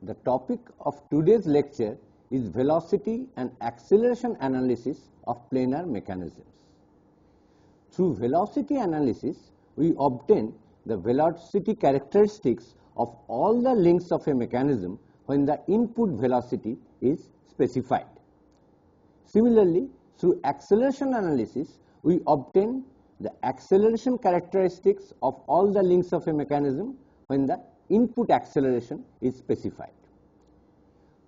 The topic of today's lecture is velocity and acceleration analysis of planar mechanisms. Through velocity analysis, we obtain the velocity characteristics of all the links of a mechanism when the input velocity is specified. Similarly, through acceleration analysis, we obtain the acceleration characteristics of all the links of a mechanism when the input acceleration is specified.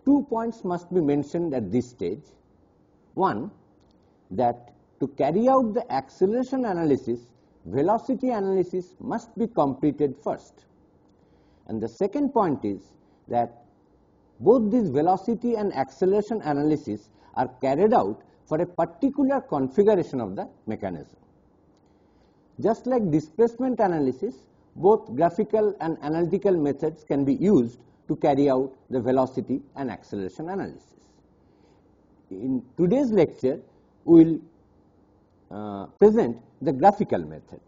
2 points must be mentioned at this stage. One, that to carry out the acceleration analysis, velocity analysis must be completed first. And the second point is that both this velocity and acceleration analysis are carried out for a particular configuration of the mechanism. Just like displacement analysis, both graphical and analytical methods can be used to carry out the velocity and acceleration analysis. In today's lecture, we will present the graphical method.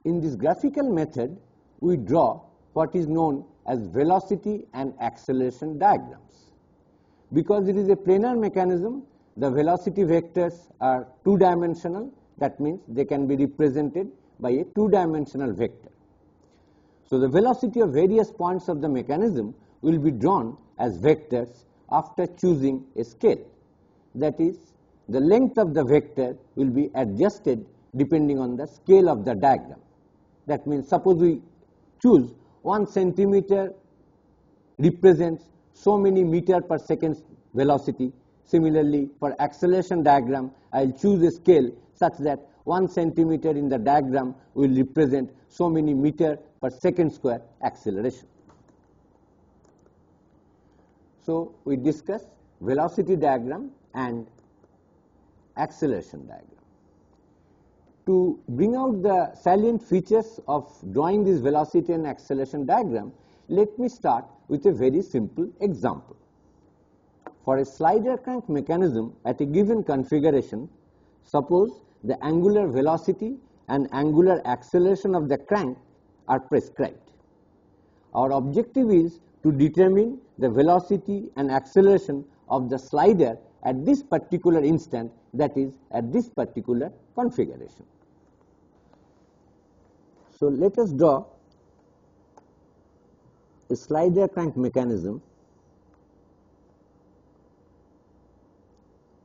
In this graphical method, we draw what is known as velocity and acceleration diagrams. Because it is a planar mechanism, the velocity vectors are two-dimensional. That means they can be represented by a two-dimensional vector. So the velocity of various points of the mechanism will be drawn as vectors after choosing a scale. That is, the length of the vector will be adjusted depending on the scale of the diagram. That means suppose we choose 1 centimeter represents so many meter per second velocity. Similarly, for acceleration diagram, I will choose a scale such that 1 centimeter in the diagram will represent so many meter per second square acceleration. So we discuss velocity diagram and acceleration diagram. To bring out the salient features of drawing this velocity and acceleration diagram, let me start with a very simple example. For a slider crank mechanism at a given configuration, suppose the angular velocity and angular acceleration of the crank are prescribed. Our objective is to determine the velocity and acceleration of the slider at this particular instant, that is, at this particular configuration. So let us draw a slider crank mechanism,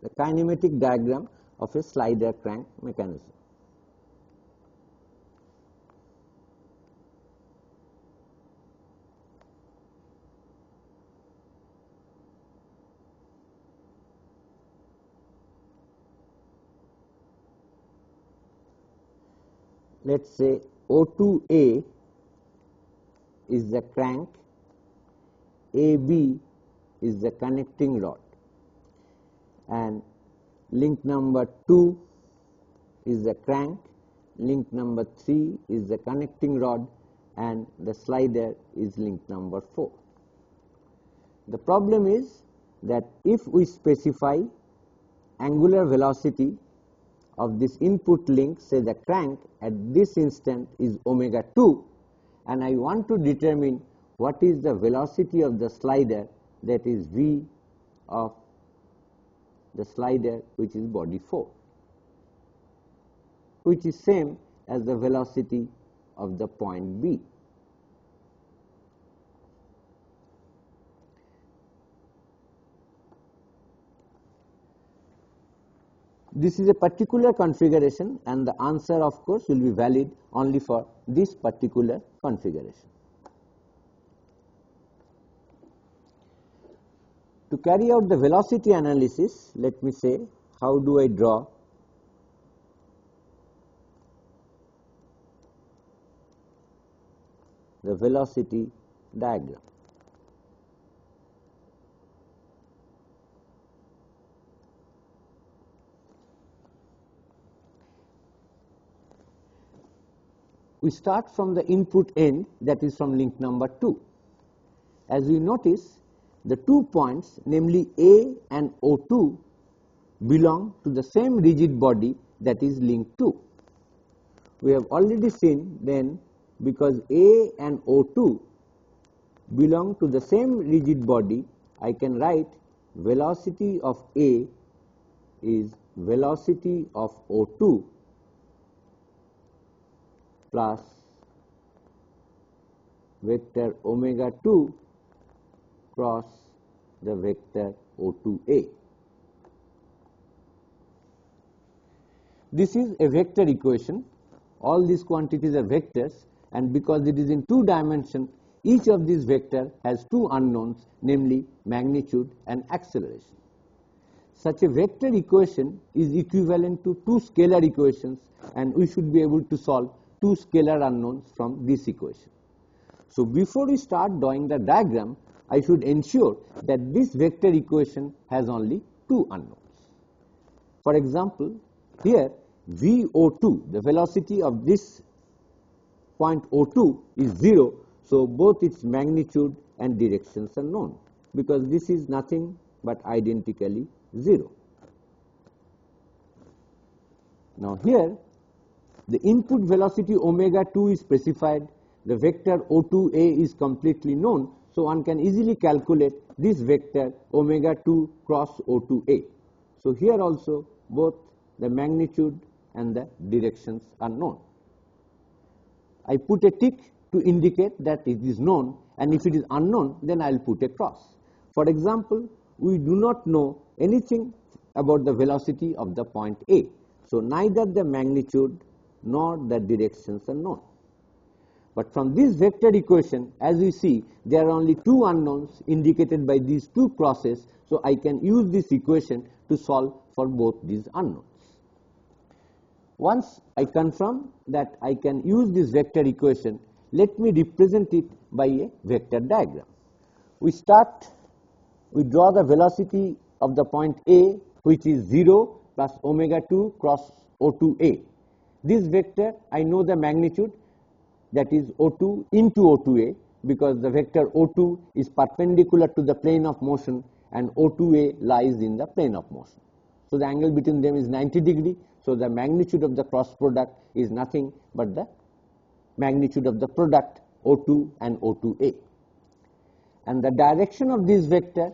the kinematic diagram of a slider crank mechanism. Let us say O2A is the crank, AB is the connecting rod, and link number 2 is the crank, link number 3 is the connecting rod, and the slider is link number 4. The problem is that if we specify angular velocity of this input link, say the crank at this instant is omega 2, and I want to determine what is the velocity of the slider, that is V of the slider, which is body 4, which is same as the velocity of the point B. This is a particular configuration, and the answer of course will be valid only for this particular configuration. To carry out the velocity analysis, let me say, how do I draw the velocity diagram? We start from the input end, that is from link number 2. As you notice, the 2 points, namely A and O2, belong to the same rigid body that is linked to. We have already seen then, because A and O2 belong to the same rigid body, I can write velocity of A is velocity of O2 plus vector omega 2 cross the vector O2A. This is a vector equation. All these quantities are vectors, and because it is in 2 dimensions, each of these vectors has 2 unknowns, namely magnitude and acceleration. Such a vector equation is equivalent to 2 scalar equations, and we should be able to solve 2 scalar unknowns from this equation. So before we start drawing the diagram, I should ensure that this vector equation has only 2 unknowns. For example, here VO2, the velocity of this point O2 is 0, so both its magnitude and directions are known, because this is nothing but identically 0. Now here the input velocity omega 2 is specified, the vector O2A is completely known, so one can easily calculate this vector omega 2 cross O2A. So here also both the magnitude and the directions are known. I put a tick to indicate that it is known, and if it is unknown, then I will put a cross. For example, we do not know anything about the velocity of the point A, so neither the magnitude nor the directions are known. But from this vector equation, as we see, there are only 2 unknowns indicated by these 2 crosses, so I can use this equation to solve for both these unknowns. Once I confirm that I can use this vector equation, let me represent it by a vector diagram. We draw the velocity of the point A, which is 0 plus omega 2 cross O2A. This vector, I know the magnitude, that is O2 into O2A, because the vector O2 is perpendicular to the plane of motion and O2A lies in the plane of motion. So the angle between them is 90 degree. So the magnitude of the cross product is nothing but the magnitude of the product O2 and O2A. And the direction of this vector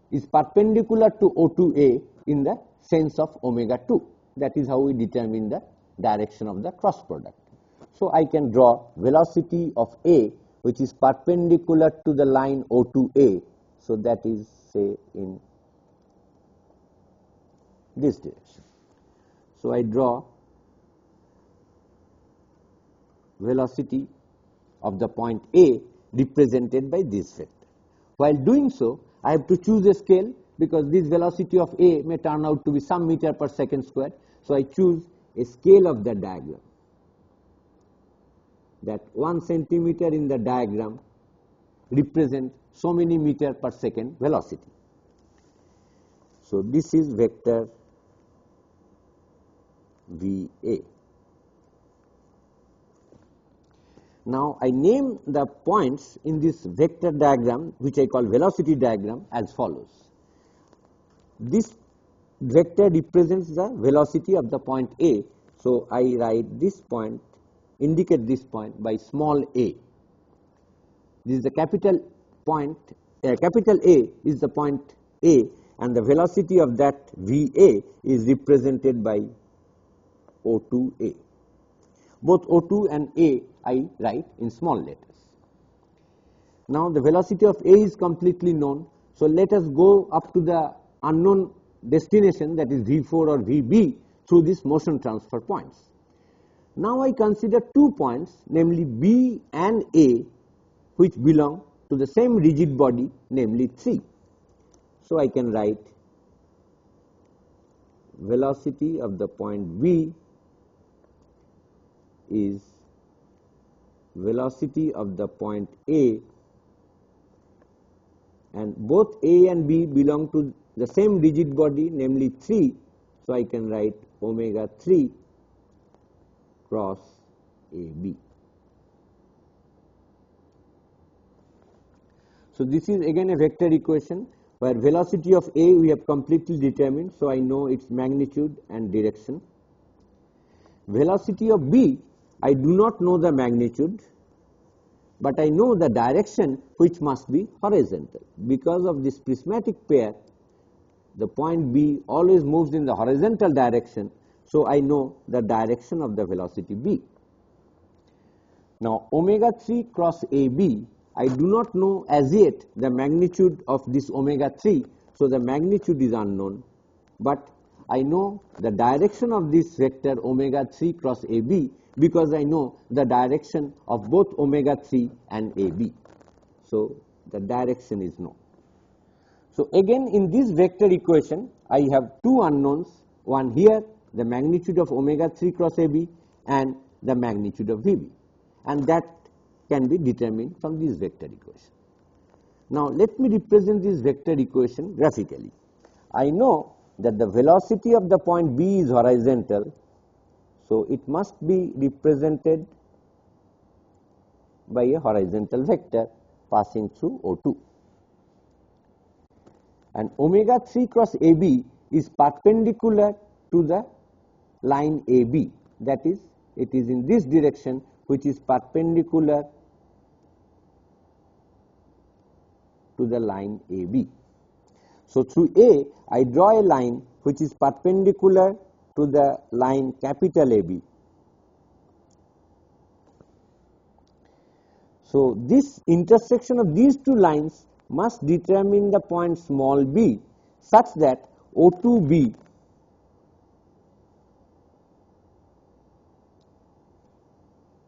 is perpendicular to O2A in the sense of omega 2. That is how we determine the direction of the cross product. So I can draw velocity of A, which is perpendicular to the line O2A. So that is, say, in this direction. So I draw velocity of the point A represented by this vector. While doing so, I have to choose a scale, because this velocity of A may turn out to be some meter per second square. So I choose a scale of the diagram, that 1 centimeter in the diagram represents so many meter per second velocity. So this is vector VA. Now I name the points in this vector diagram, which I call velocity diagram, as follows. This vector represents the velocity of the point A, so I write this point, indicate this point by small a. This is the capital point, capital A is the point A, and the velocity of that VA is represented by O2A. Both O2 and A I write in small letters. Now the velocity of A is completely known, so let us go up to the unknown destination, that is V4 or VB, through these motion transfer points. Now I consider 2 points, namely B and A, which belong to the same rigid body, namely 3. So I can write velocity of the point B is velocity of the point A, and both A and B belong to the same rigid body, namely 3, so I can write omega 3 cross AB. So this is again a vector equation where velocity of A we have completely determined, so I know its magnitude and direction. Velocity of B, I do not know the magnitude, but I know the direction, which must be horizontal. Because of this prismatic pair, the point B always moves in the horizontal direction, so I know the direction of the velocity B. Now omega 3 cross AB, I do not know as yet the magnitude of this omega 3, so the magnitude is unknown, but I know the direction of this vector omega 3 cross AB because I know the direction of both omega 3 and AB. So the direction is known. So again in this vector equation I have two unknowns, one here the magnitude of omega 3 cross AB and the magnitude of VB, and that can be determined from this vector equation. Now let me represent this vector equation graphically. I know that the velocity of the point B is horizontal, so it must be represented by a horizontal vector passing through O2. And omega 3 cross AB is perpendicular to the line AB, that is, it is in this direction which is perpendicular to the line AB. So through A, I draw a line which is perpendicular to the line capital AB. So this intersection of these two lines must determine the point small b such that O2B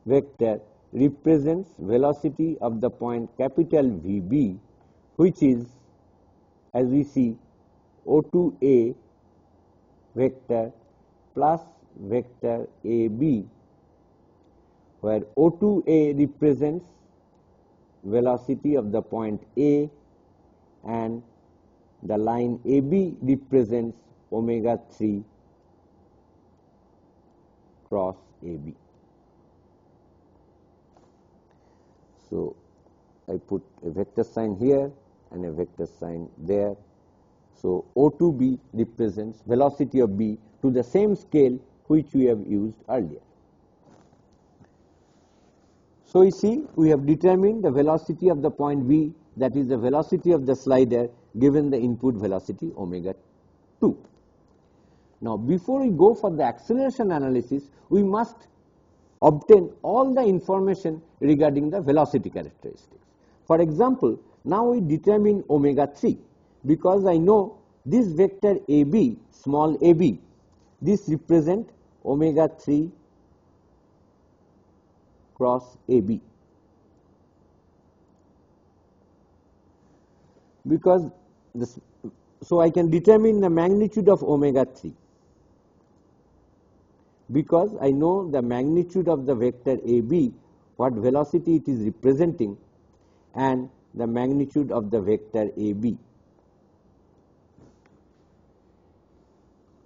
vector represents velocity of the point capital VB, which is, as we see, O2A vector plus vector AB, where O2A represents velocity of the point A and the line AB represents omega 3 cross AB. So I put a vector sign here and a vector sign there. So O2B represents velocity of B to the same scale which we have used earlier. So you see, we have determined the velocity of the point B, that is the velocity of the slider given the input velocity omega 2. Now before we go for the acceleration analysis, we must obtain all the information regarding the velocity characteristics. For example, now we determine omega 3 because I know this vector AB, small ab, this represent omega 3 cross AB, because this, so I can determine the magnitude of omega 3 because I know the magnitude of the vector AB, what velocity it is representing, and the magnitude of the vector AB.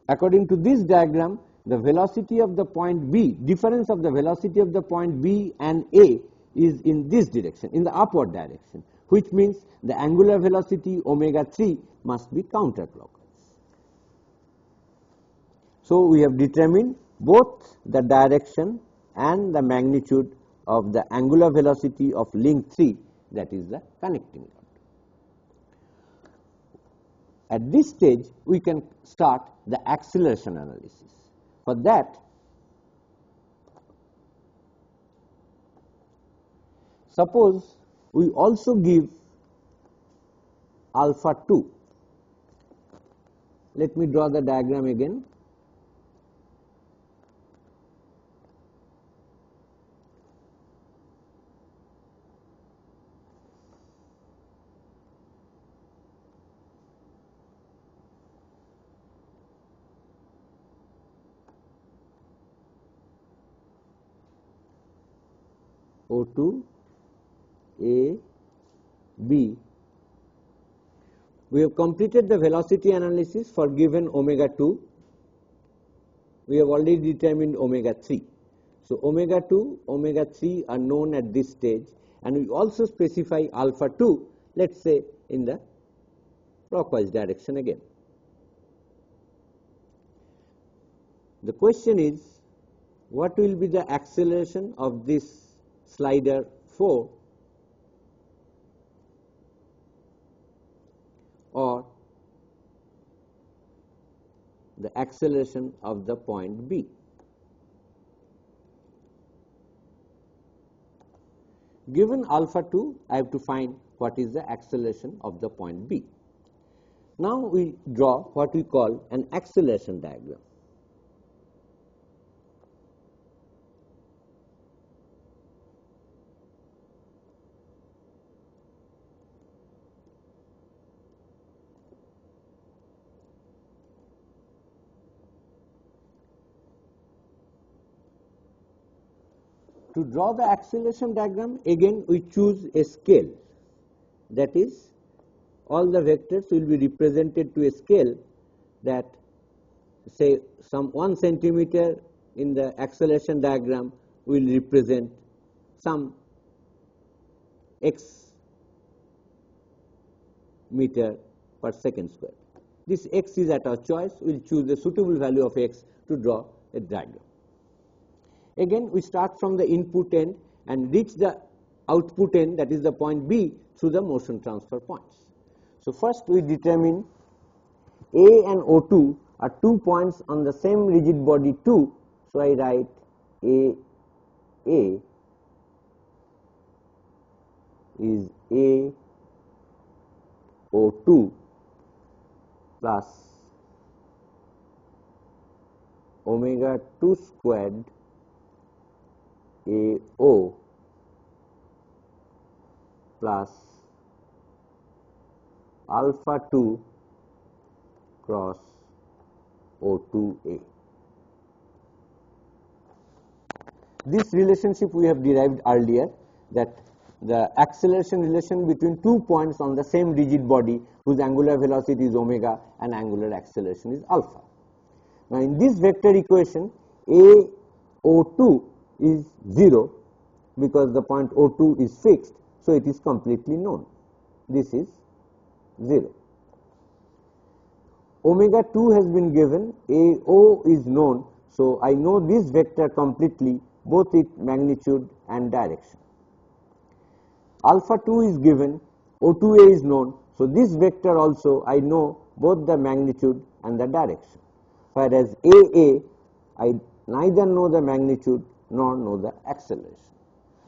According to this diagram, the velocity of the point B, difference of the velocity of the point B and A is in this direction, in the upward direction, which means the angular velocity omega 3 must be counterclockwise. So we have determined both the direction and the magnitude of the angular velocity of link 3, that is the connecting rod. At this stage, we can start the acceleration analysis. For that, suppose we also give alpha 2. Let me draw the diagram again. O2, A, B. We have completed the velocity analysis for given omega 2. We have already determined omega 3. So omega 2, omega 3 are known at this stage, and we also specify alpha 2 let us say in the clockwise direction again. The question is, what will be the acceleration of this slider 4 or the acceleration of the point B? Given alpha 2, I have to find what is the acceleration of the point B. Now we draw what we call an acceleration diagram. To draw the acceleration diagram, again we choose a scale, that is, all the vectors will be represented to a scale that, say, some 1 centimeter in the acceleration diagram will represent some x meter per second square. This x is at our choice. We will choose a suitable value of x to draw a diagram. Again, we start from the input end and reach the output end, that is the point B, through the motion transfer points. So first we determine A and O2 are 2 points on the same rigid body 2. So I write A is A O2 plus omega 2 squared AO plus alpha 2 cross O2A. This relationship we have derived earlier, that the acceleration relation between 2 points on the same rigid body whose angular velocity is omega and angular acceleration is alpha. Now in this vector equation, AO2 is 0 because the point O2 is fixed, so it is completely known. This is 0. Omega 2 has been given, AO is known, so I know this vector completely, both its magnitude and direction. Alpha 2 is given, O2A is known, so this vector also I know both the magnitude and the direction. Whereas AA, I neither know the magnitude nor know the acceleration.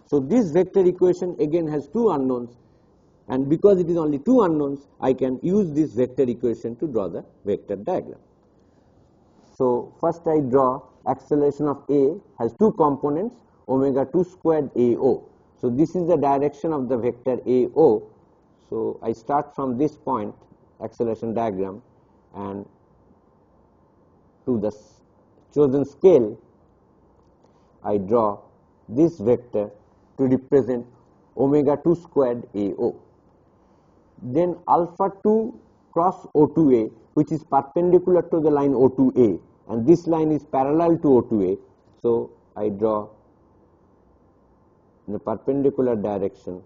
So this vector equation again has 2 unknowns, and because it is only 2 unknowns, I can use this vector equation to draw the vector diagram. So first I draw acceleration of A has 2 components, omega 2 squared AO. So this is the direction of the vector AO. So I start from this point, acceleration diagram, and to the chosen scale I draw this vector to represent omega 2 squared AO. Then alpha 2 cross O2A, which is perpendicular to the line O2A, and this line is parallel to O2A, so I draw in a perpendicular direction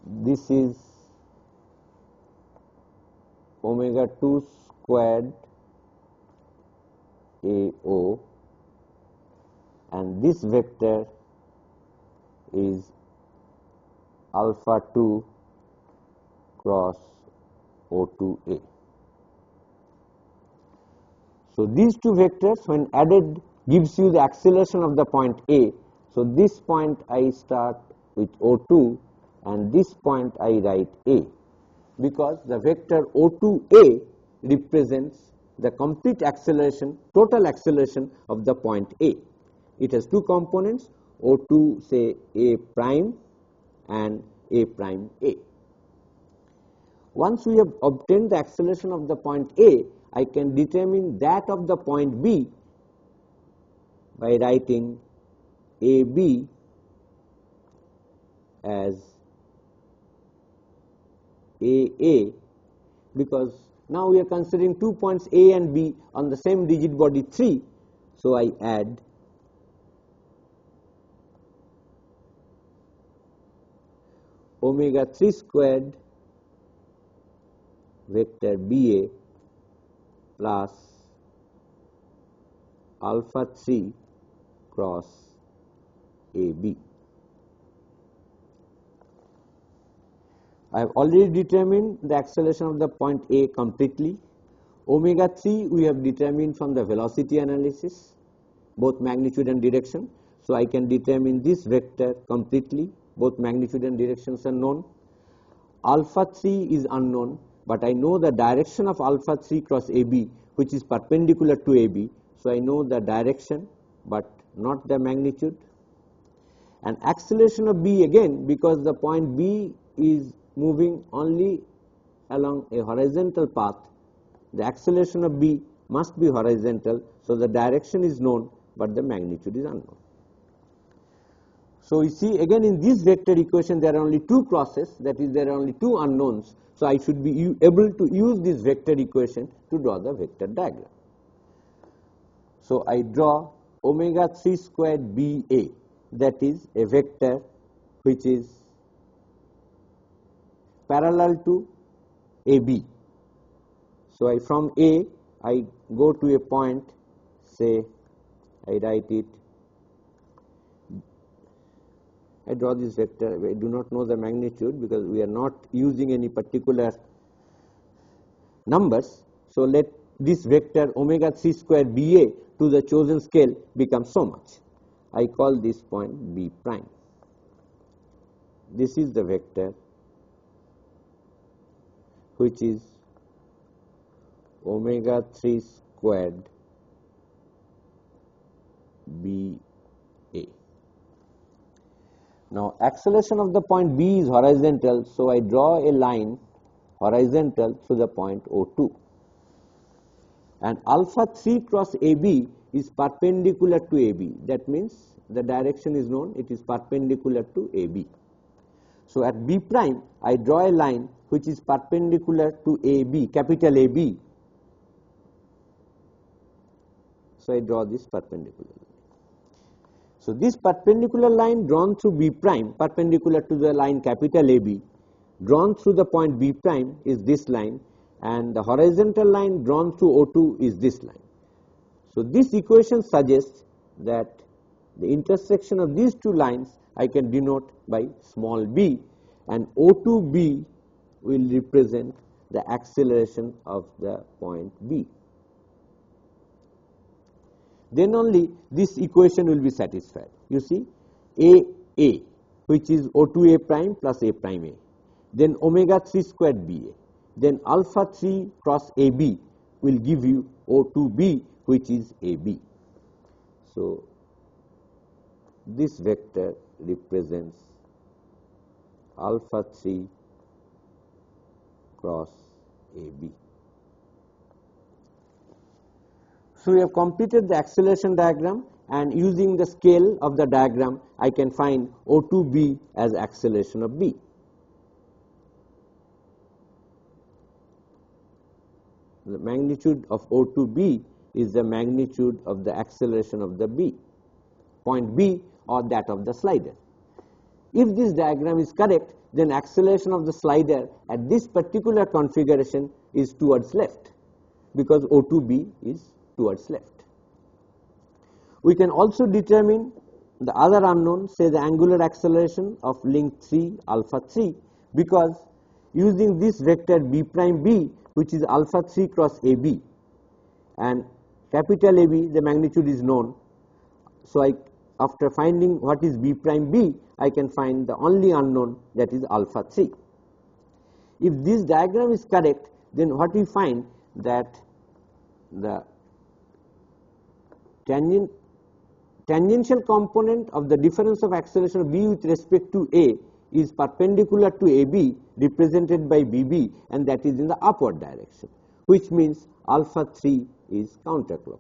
this is omega 2 squared AO, and this vector is alpha 2 cross O2A. So these 2 vectors when added gives you the acceleration of the point A. So this point I start with O2 and this point I write A, because the vector O2A represents the complete acceleration, total acceleration of the point A. It has 2 components, O2 say A prime and A prime A. Once we have obtained the acceleration of the point A, I can determine that of the point B by writing AB as AA, because now we are considering 2 points A and B on the same rigid body 3, so I add omega 3 squared vector BA plus alpha 3 cross AB. I have already determined the acceleration of the point A completely. Omega 3 we have determined from the velocity analysis, both magnitude and direction. So I can determine this vector completely, both magnitude and directions are known. Alpha 3 is unknown, but I know the direction of alpha 3 cross AB, which is perpendicular to AB. So I know the direction, but not the magnitude. And acceleration of B again, because the point B is moving only along a horizontal path, the acceleration of B must be horizontal, so the direction is known, but the magnitude is unknown. So you see, again in this vector equation there are only two crosses, that is there are only two unknowns, so I should be able to use this vector equation to draw the vector diagram. So I draw omega 3 squared BA, that is a vector which is parallel to AB. So from A I go to a point, say I write it, I draw this vector. I do not know the magnitude because we are not using any particular numbers. So let this vector omega 3 squared BA to the chosen scale become so much. I call this point B prime. This is the vector which is omega 3 squared BA. Now acceleration of the point B is horizontal, so I draw a line horizontal through the point O2. And alpha 3 cross AB is perpendicular to AB. That means the direction is known, it is perpendicular to AB. So at B prime, I draw a line which is perpendicular to AB, capital AB. So I draw this perpendicular line. So this perpendicular line drawn through B prime, perpendicular to the line capital AB, drawn through the point B prime is this line, and the horizontal line drawn through O2 is this line. So this equation suggests that the intersection of these two lines I can denote by small b, and O2b will represent the acceleration of the point B. Then only this equation will be satisfied. You see, A, which is O2A prime plus A prime A, then omega 3 squared BA, then alpha 3 cross AB will give you O2B, which is AB. So this vector represents alpha 3 cross AB. So we have completed the acceleration diagram, and using the scale of the diagram I can find O2B as acceleration of B. The magnitude of O2B is the magnitude of the acceleration of the B, point B, or that of the slider. If this diagram is correct, then acceleration of the slider at this particular configuration is towards left, because O2B is towards left. We can also determine the other unknown, say the angular acceleration of link 3 alpha 3, because using this vector B prime B, which is alpha 3 cross AB, and capital AB, the magnitude is known. So after finding what is B prime B, I can find the only unknown, that is alpha 3. If this diagram is correct, then what we find, that the tangential component of the difference of acceleration of B with respect to A is perpendicular to AB, represented by BB, and that is in the upward direction, which means alpha 3 is counterclockwise.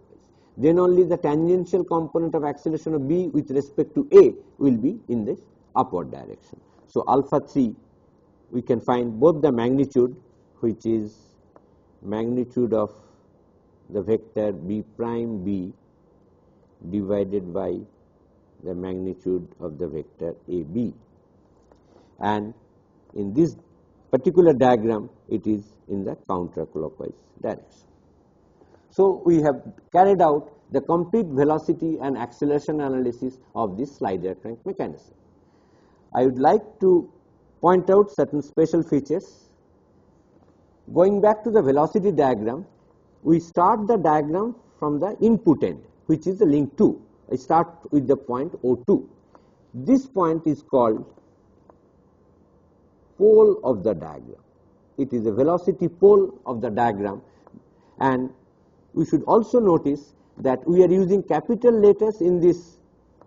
Then only the tangential component of acceleration of B with respect to A will be in this upward direction. So alpha 3, we can find both the magnitude, which is magnitude of the vector B prime B divided by the magnitude of the vector AB, and in this particular diagram it is in the counterclockwise direction. So, we have carried out the complete velocity and acceleration analysis of this slider crank mechanism. I would like to point out certain special features. Going back to the velocity diagram, we start the diagram from the input end, which is the link 2. I start with the point O2. This point is called pole of the diagram. It is a velocity pole of the diagram, and we should also notice that we are using capital letters in this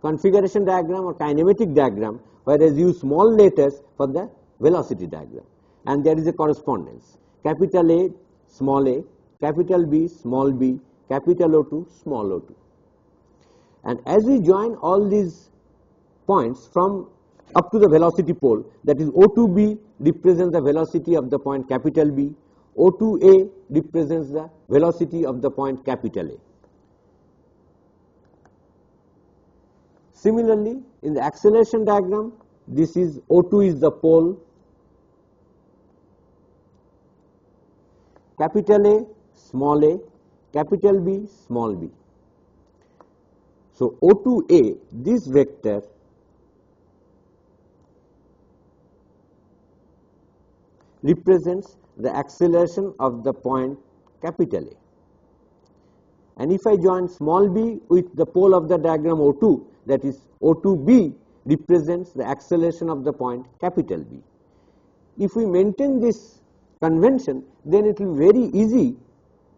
configuration diagram or kinematic diagram, whereas use small letters for the velocity diagram, and there is a correspondence: capital A, small a, capital B, small b, capital O2, small o2. And as we join all these points from up to the velocity pole, that is O2b represents the velocity of the point capital B, O2a represents the velocity of the point capital A. Similarly, in the acceleration diagram, this is O2 is the pole, capital A, capital B, small b. So, O2a, this vector represents the acceleration of the point capital A. And if I join small b with the pole of the diagram O2, that is O2b represents the acceleration of the point capital B. If we maintain this convention, then it will be very easy,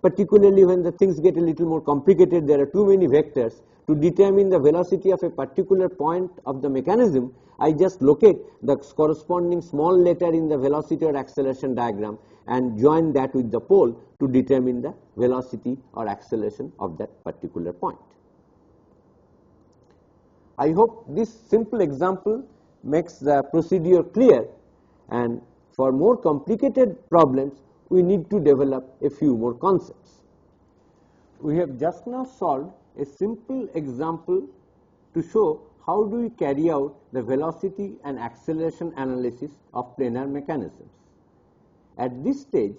particularly when the things get a little more complicated, there are too many vectors, to determine the velocity of a particular point of the mechanism. I just locate the corresponding small letter in the velocity or acceleration diagram and join that with the pole to determine the velocity or acceleration of that particular point. I hope this simple example makes the procedure clear, and for more complicated problems we need to develop a few more concepts. We have just now solved a simple example to show how do we carry out the velocity and acceleration analysis of planar mechanisms. At this stage,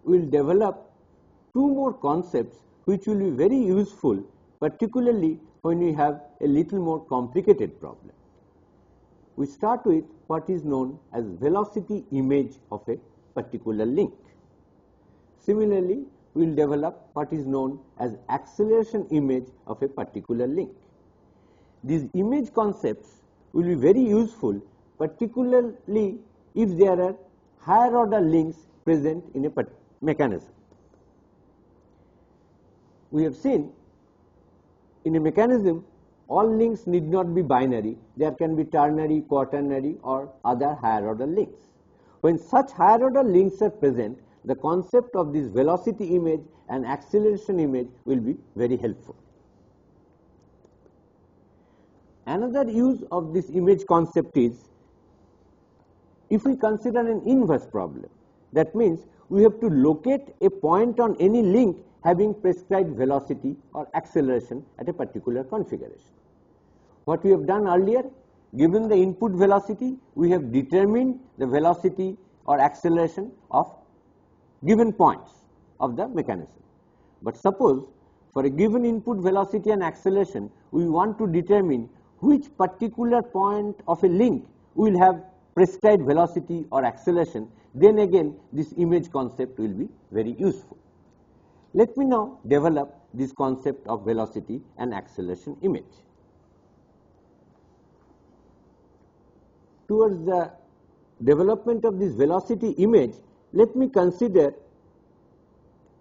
we will develop two more concepts which will be very useful, particularly when we have a little more complicated problem. We start with what is known as velocity image of a particular link. Similarly, we will develop what is known as acceleration image of a particular link. These image concepts will be very useful, particularly if there are higher order links present in a mechanism. We have seen in a mechanism all links need not be binary, there can be ternary, quaternary or other higher order links. When such higher order links are present, the concept of this velocity image and acceleration image will be very helpful. Another use of this image concept is if we consider an inverse problem. That means we have to locate a point on any link having prescribed velocity or acceleration at a particular configuration. What we have done earlier, given the input velocity, we have determined the velocity or acceleration of given points of the mechanism. But suppose for a given input velocity and acceleration, we want to determine which particular point of a link will have prescribed velocity or acceleration, then again this image concept will be very useful. Let me now develop this concept of velocity and acceleration image. Towards the development of this velocity image, let me consider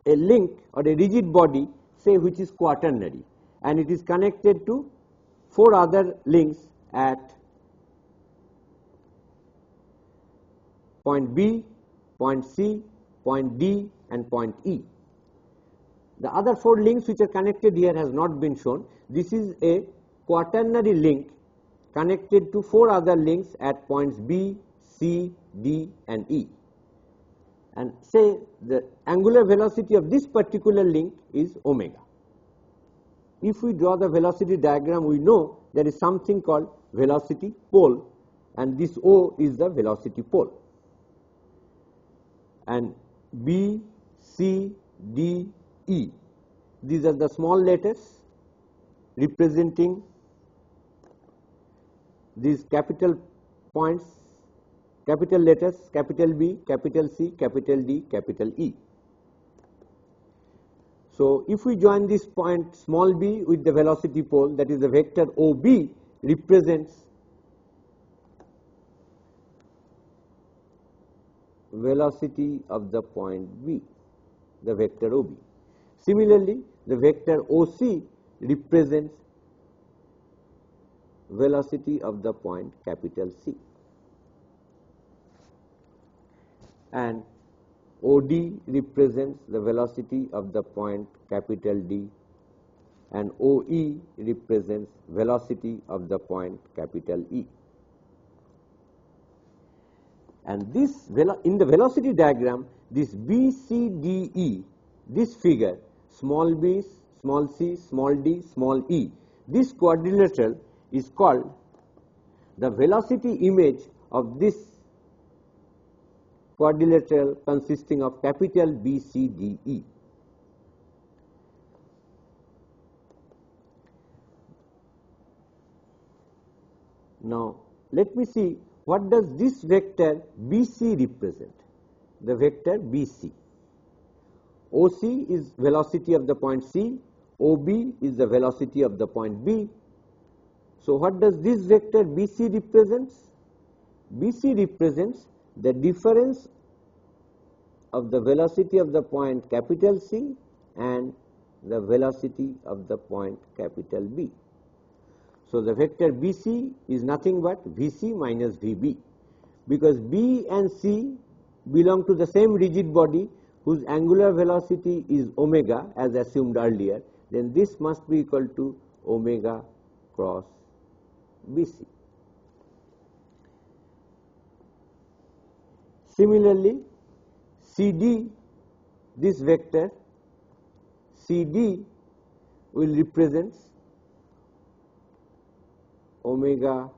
a link or a rigid body, say, which is quaternary, and it is connected to 4 other links at point B, point C, point D and point E. The other 4 links which are connected here has not been shown. This is a quaternary link connected to 4 other links at points B, C, D and E. And say the angular velocity of this particular link is omega. If we draw the velocity diagram, we know there is something called velocity pole, and this O is the velocity pole. and B, C, D, E. These are the small letters representing these capital points, capital letters, capital B, capital C, capital D, capital E. So, if we join this point small b with the velocity pole, that is the vector OB represents velocity of the point B, the vector OB. Similarly, the vector OC represents velocity of the point capital C, and OD represents the velocity of the point capital D, and OE represents velocity of the point capital E. And this in the velocity diagram, this BCDE, this figure, small b, small c, small d, small e, this quadrilateral is called the velocity image of this quadrilateral consisting of capital B, C, D, E. Now, let me see what does this vector BC represent, the vector BC. OC is velocity of the point C, OB is the velocity of the point B. So, what does this vector BC represents? BC represents the difference of the velocity of the point capital C and the velocity of the point capital B. So, the vector BC is nothing but VC minus VB, because B and C belong to the same rigid body whose angular velocity is omega as assumed earlier, then this must be equal to omega cross BC. Similarly, CD, this vector CD will represent omega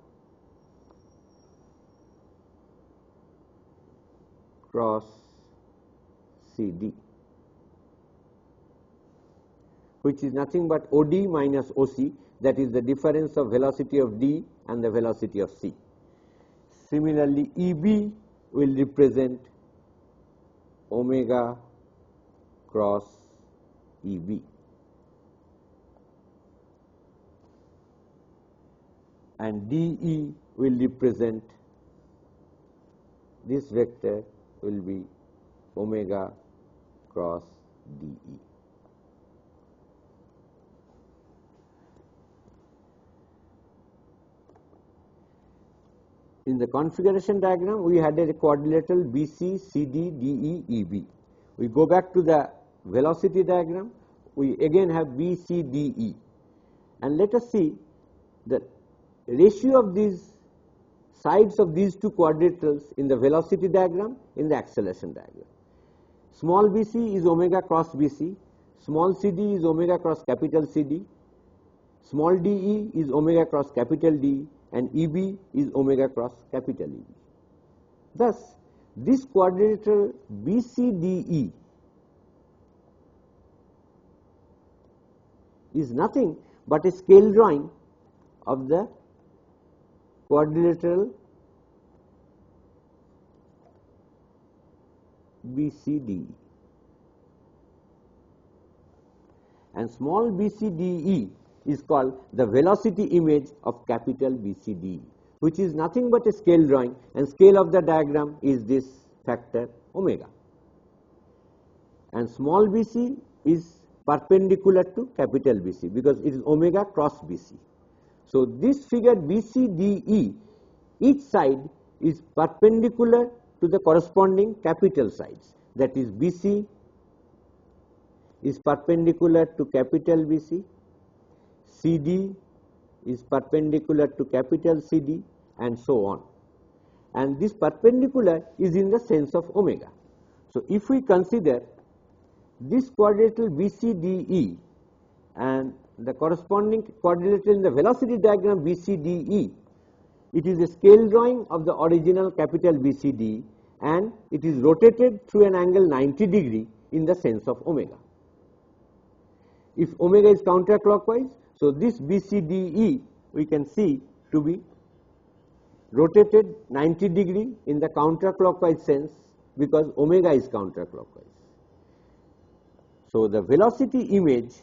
cross CD, which is nothing but OD minus OC, that is the difference of velocity of D and the velocity of C. Similarly, EB will represent omega cross EB, and DE will represent, this vector will be omega cross DE. In the configuration diagram, we had a quadrilateral BC, CD, DE, EB. We go back to the velocity diagram, we again have BC, DE, and let us see the ratio of these sides of these two quadrilaterals in the velocity diagram, in the acceleration diagram. Small bc is omega cross bc, small cd is omega cross capital CD, small de is omega cross capital D, and EB is omega cross capital EB. Thus, this quadrilateral BCDE is nothing but a scale drawing of the quadrilateral BCDE, and small BCDE is called the velocity image of capital BCDE, which is nothing but a scale drawing, and scale of the diagram is this factor omega, and small bc is perpendicular to capital BC because it is omega cross BC. So, this figure BCDE, each side is perpendicular to the corresponding capital sides, that is BC is perpendicular to capital BC, CD is perpendicular to capital CD, and so on, and this perpendicular is in the sense of omega. So, if we consider this quadrilateral BCDE and the corresponding quadrilateral in the velocity diagram BCDE, it is a scale drawing of the original capital BCD, and it is rotated through an angle 90 degree in the sense of omega. If omega is counterclockwise, so this BCDE we can see to be rotated 90 degree in the counterclockwise sense because omega is counterclockwise. So the velocity image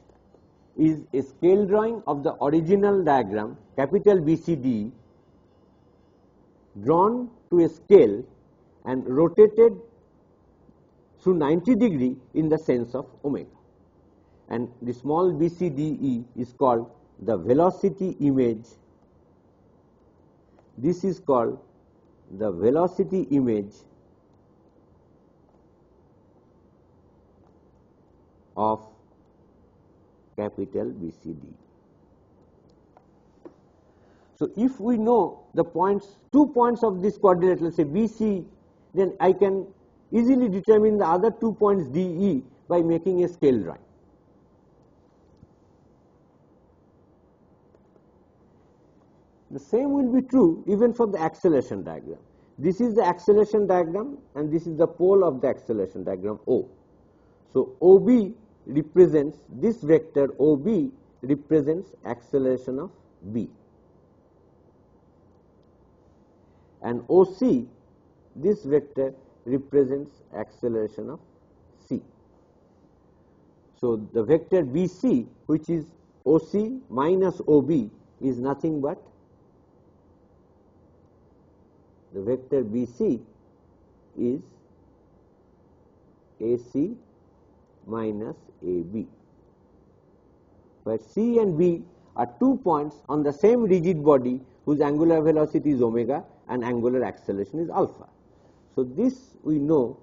is a scale drawing of the original diagram capital BCDE drawn to a scale and rotated through 90 degree in the sense of omega, and the small BCDE is called the velocity image. This is called the velocity image of capital BCD. So if we know the points, 2 points of this coordinate, let's say BC, then I can easily determine the other 2 points DE by making a scale drawing. The same will be true even for the acceleration diagram. This is the acceleration diagram and this is the pole of the acceleration diagram O. So OB represents, this vector OB represents acceleration of B, and OC, this vector represents acceleration of C. So the vector BC, which is OC minus OB, is nothing but the vector BC is AC minus AB, where C and B are 2 points on the same rigid body whose angular velocity is omega and angular acceleration is alpha. So this we know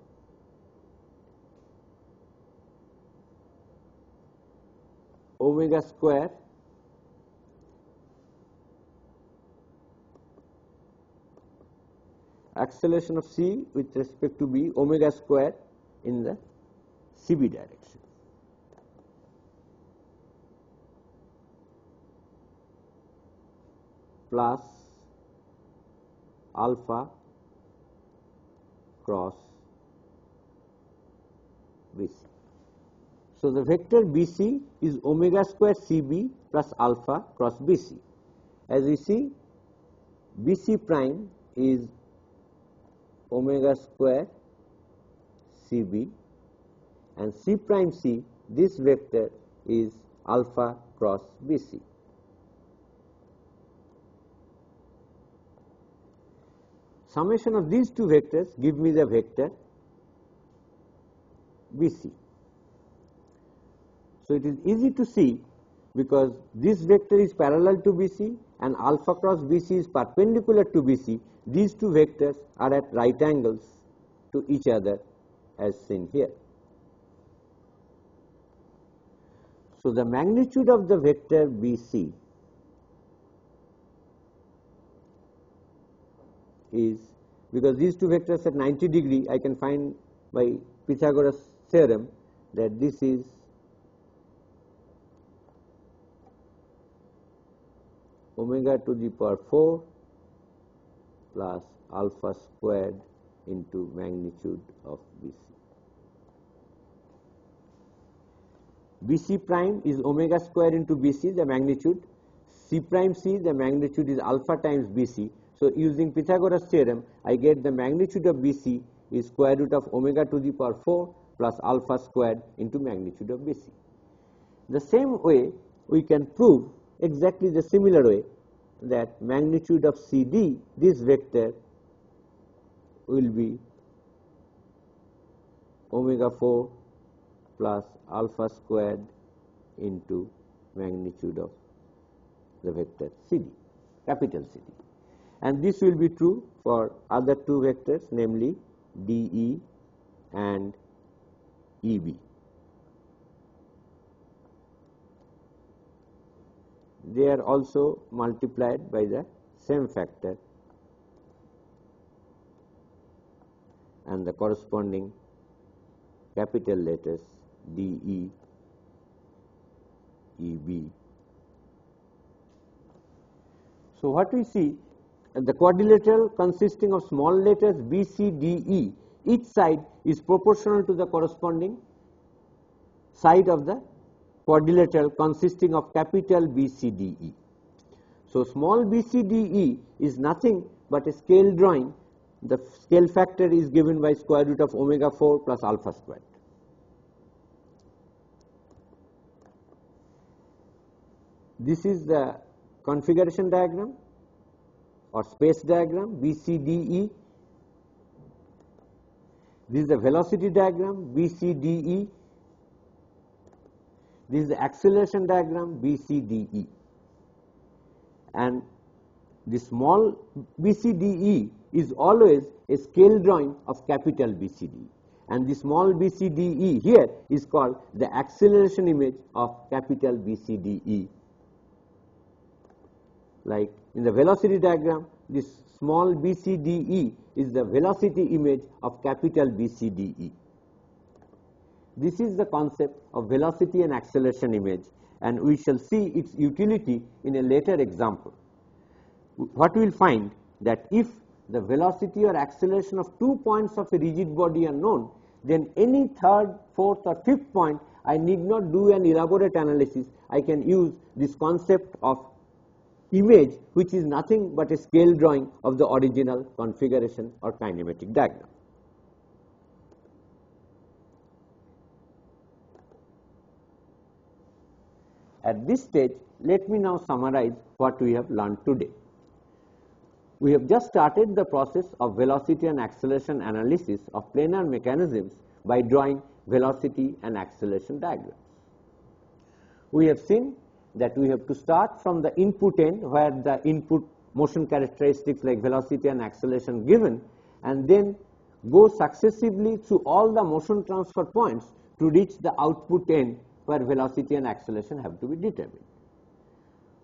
omega square acceleration of C with respect to B, omega square in the CB direction. Plus alpha cross BC. So the vector BC is omega square CB plus alpha cross BC. As we see, BC prime is omega square CB, and C prime C, this vector is alpha cross BC. Summation of these two vectors give me the vector BC. So it is easy to see because this vector is parallel to BC and alpha cross BC is perpendicular to BC. These two vectors are at right angles to each other as seen here. So the magnitude of the vector BC is, because these two vectors at 90 degree, I can find by Pythagoras theorem that this is omega to the power 4 plus alpha squared into magnitude of BC. BC prime is omega square into BC, the magnitude. C prime C, the magnitude is alpha times BC. So using Pythagoras theorem, I get the magnitude of BC is square root of omega to the power 4 plus alpha squared into magnitude of BC. The same way we can prove exactly the similar way that magnitude of CD, this vector, will be omega 4 plus alpha squared into magnitude of the vector CD, capital CD. And this will be true for other two vectors, namely DE and EB. They are also multiplied by the same factor and the corresponding capital letters DE, EB. So what we see, the quadrilateral consisting of small letters B, C, D, E each side is proportional to the corresponding side of the quadrilateral consisting of capital BCDE. So, small BCDE is nothing but a scale drawing. The scale factor is given by square root of omega 4 plus alpha squared. This is the configuration diagram or space diagram BCDE. This is the velocity diagram BCDE. This is the acceleration diagram BCDE. And the small BCDE is always a scale drawing of capital BCDE, and the small BCDE here is called the acceleration image of capital BCDE. Like in the velocity diagram, this small BCDE is the velocity image of capital BCDE. This is the concept of velocity and acceleration image, and we shall see its utility in a later example. What we will find that if the velocity or acceleration of 2 points of a rigid body are known, then any third, fourth or fifth point I need not do an elaborate analysis. I can use this concept of image, which is nothing but a scale drawing of the original configuration or kinematic diagram. At this stage, let me now summarize what we have learned today. We have just started the process of velocity and acceleration analysis of planar mechanisms by drawing velocity and acceleration diagrams. We have seen that we have to start from the input end, where the input motion characteristics like velocity and acceleration given, and then go successively through all the motion transfer points to reach the output end, where velocity and acceleration have to be determined.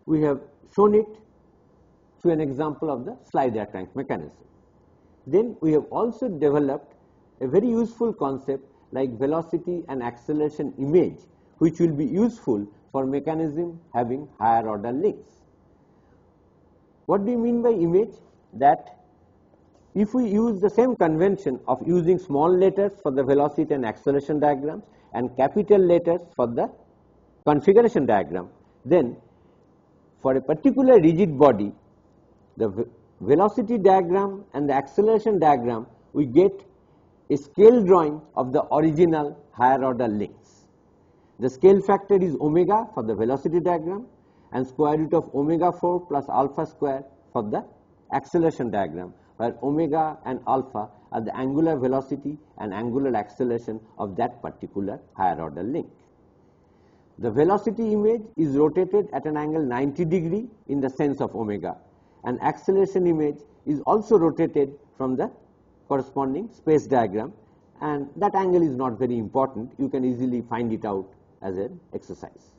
We have shown it through an example of the slide air tank mechanism. Then we have also developed a very useful concept like velocity and acceleration image, which will be useful for mechanism having higher order links. What do you mean by image? That if we use the same convention of using small letters for the velocity and acceleration diagrams and capital letters for the configuration diagram, then for a particular rigid body, the velocity diagram and the acceleration diagram, we get a scale drawing of the original higher order links. The scale factor is omega for the velocity diagram and square root of omega 4 plus alpha square for the acceleration diagram, where omega and alpha are the angular velocity and angular acceleration of that particular higher order link. The velocity image is rotated at an angle 90 degree in the sense of omega, and acceleration image is also rotated from the corresponding space diagram, and that angle is not very important. You can easily find it out as an exercise.